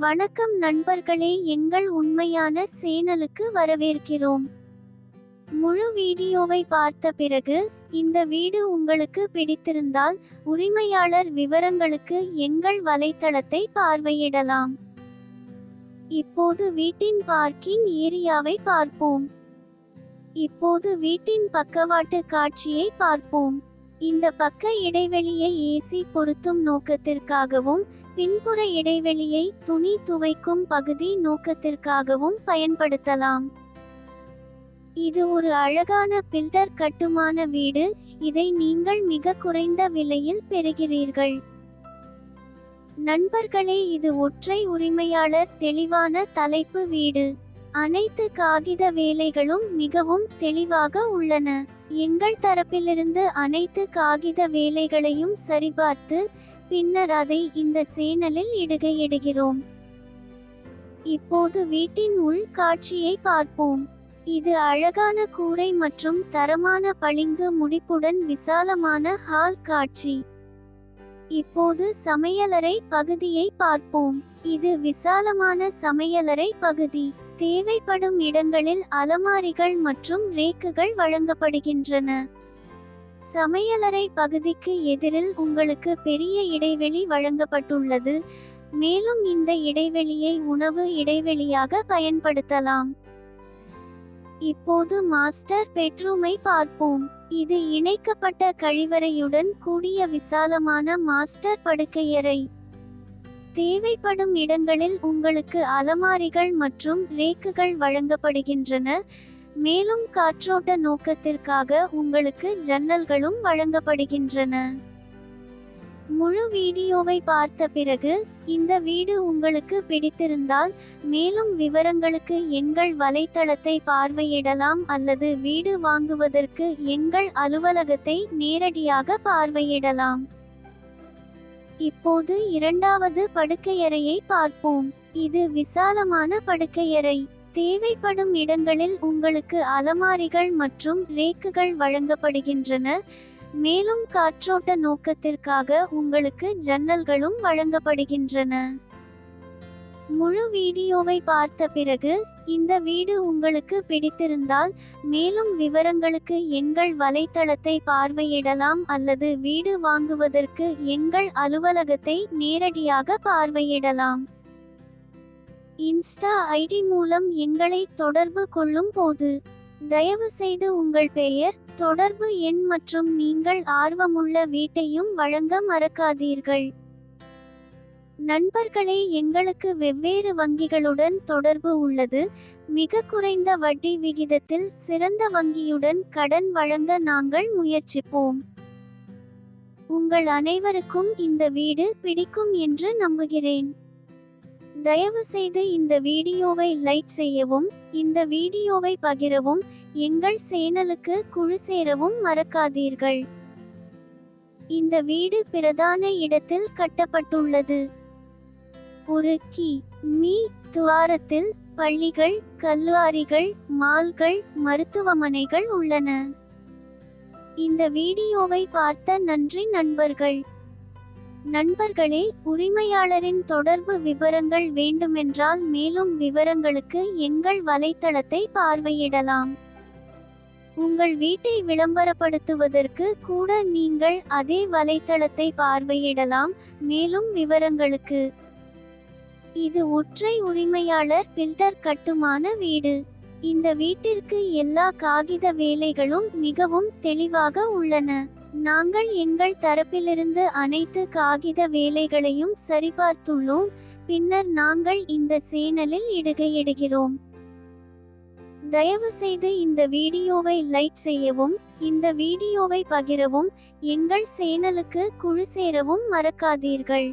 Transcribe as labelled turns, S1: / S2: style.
S1: வணக்கம் நண்பர்களே, எங்கள் உண்மையான சேனலுக்கு வரவேற்கிறோம். முழு வீடியோவை பார்த்த பிறகு இந்த வீடு உங்களுக்கு பிடித்திருந்தால் உரிமையாளர் விவரங்களுக்கு எங்கள் வலைத்தளத்தை பார்வையிடலாம். இப்போது வீட்டின் பார்க்கிங் ஏரியாவை பார்ப்போம். இப்போது வீட்டின் பக்கவாட்டு காட்சியை பார்ப்போம். இந்த பக்க இடைவெளியை ஏசி பொருத்தும் நோக்கத்திற்காகவும் பின்புற இடைவெளியை துணி துவைக்கும் பகுதி நோக்கத்திற்காகவும் பயன்படுத்தலாம். இது ஒரு அழகான பில்டர் கட்டுமான வீடு. இதை நீங்கள் மிக குறைந்த விலையில் பெறுகிறீர்கள். நண்பர்களே, இது ஒற்றை உரிமையாளர் தெளிவான தலைப்பு வீடு. அனைத்து காகித வேலைகளும் மிகவும் தெளிவாக உள்ளன. எங்கள் தரப்பிலிருந்து அனைத்து காகித வேலைகளையும் சரிபார்த்து பின்னர் அதை இந்த சேனலில் இடுகிறோம். இப்போது வீட்டின் உள் காட்சியை பார்ப்போம். இது அழகான கூரை மற்றும் தரமான பளிங்கு முடிப்புடன் விசாலமான ஹால் காட்சி. இப்போது சமையலறை பகுதியை பார்ப்போம். இது விசாலமான சமையலறை பகுதி. தேவைப்படும் இடங்களில் அலமாரிகள் மற்றும் ரேக்குகள் வழங்கப்படுகின்றன. சமையலறை பகுதிக்கு எதிரில் உங்களுக்கு பெரிய இடைவெளி வழங்கப்பட்டுள்ளது, மேலும் இந்த இடைவெளியை உணவு இடைவெளியாக பயன்படுத்தலாம். இப்போது மாஸ்டர் பெட்ரூமை பார்ப்போம். இது இணைக்கப்பட்ட கழிவறையுடன் கூடிய விசாலமான மாஸ்டர் படுக்கையறை. தேவைப்படும் இடங்களில் உங்களுக்கு அலமாரிகள் மற்றும் ரேக்குகள் வழங்கப்படுகின்றன, மேலும் காற்றோட்ட நோக்கத்திற்காக உங்களுக்கு ஜன்னல்களும் வழங்கப்படுகின்றன. முழு வீடியோவை பார்த்த பிறகு இந்த வீடு உங்களுக்கு பிடித்திருந்தால் மேலும் விவரங்களுக்கு எங்கள் வலைத்தளத்தை பார்வையிடலாம் அல்லது வீடு வாங்குவதற்கு எங்கள் அலுவலகத்தை நேரடியாக பார்வையிடலாம். இப்போது இரண்டாவது படுக்கையறையை பார்ப்போம். இது விசாலமான படுக்கையறை. தேவைப்படும் இடங்களில் உங்களுக்கு அலமாரிகள் மற்றும் ரேக்குகள் வழங்கப்படுகின்றன, மேலும் காற்றோட்ட நோக்கத்திற்காக உங்களுக்கு ஜன்னல்களும் வழங்கப்படுகின்றன. முழு வீடியோவை பார்த்த பிறகு இந்த வீடு உங்களுக்கு பிடித்திருந்தால் மேலும் விவரங்களுக்கு எங்கள் வலைத்தளத்தை பார்வையிடலாம் அல்லது வீடு வாங்குவதற்கு எங்கள் அலுவலகத்தை நேரடியாக பார்வையிடலாம். இன்ஸ்டா ஐடி மூலம் எங்களை தொடர்பு கொள்ளும் போது தயவு செய்து உங்கள் பெயர், தொடர்பு எண் மற்றும் நீங்கள் ஆர்வமுள்ள வீட்டையும் வழங்க மறக்காதீர்கள். நண்பர்களே, எங்களுக்கு வெவ்வேறு வங்கிகளுடன் தொடர்பு உள்ளது. மிக குறைந்த வட்டி விகிதத்தில் சிறந்த வங்கியுடன் கடன் வழங்க நாங்கள் முயற்சிப்போம். உங்கள் அனைவருக்கும் இந்த வீடு பிடிக்கும் என்று நம்புகிறேன். தயவு செய்து இந்த வீடியோவை லைக் செய்யவும், இந்த வீடியோவை பகிரவும், எங்கள் சேனலுக்கு குழு சேரவும் மறக்காதீர்கள். இந்த வீடு பிரதான இடத்தில் கட்டப்பட்டுள்ளது. ஒரு கி.மீ. துவாரத்தில் பள்ளிகள், கல்லூரிகள், மால்கள், மருத்துவமனைகள் உள்ளன. இந்த வீடியோவை பார்த்த நன்றி நண்பர்கள். நண்பர்களே, உரிமையாளரின் தொடர்பு விவரங்கள் வேண்டுமென்றால் மேலும் விவரங்களுக்கு எங்கள் வலைத்தளத்தை பார்வையிடலாம். உங்கள் வீட்டை விளம்பரப்படுத்துவதற்கு கூட நீங்கள் அதே வலைத்தளத்தை பார்வையிடலாம். மேலும் விவரங்களுக்கு இது ஒற்றை உரிமையாளர் பில்டர் கட்டுமான வீடு. இந்த வீட்டிற்கு எல்லா காகித வேலைகளும் மிகவும் தெளிவாக உள்ளன. நாங்கள் எங்கள் தரப்பிலிருந்து அனைத்து காகித வேலைகளையும் சரிபார்த்துள்ளோம், பின்னர் நாங்கள் இந்த சேனலில் இடுகிறோம். தயவு செய்து இந்த வீடியோவை லைக் செய்யவும், இந்த வீடியோவை பகிரவும், எங்கள் சேனலுக்கு குழு சேரவும் மறக்காதீர்கள்.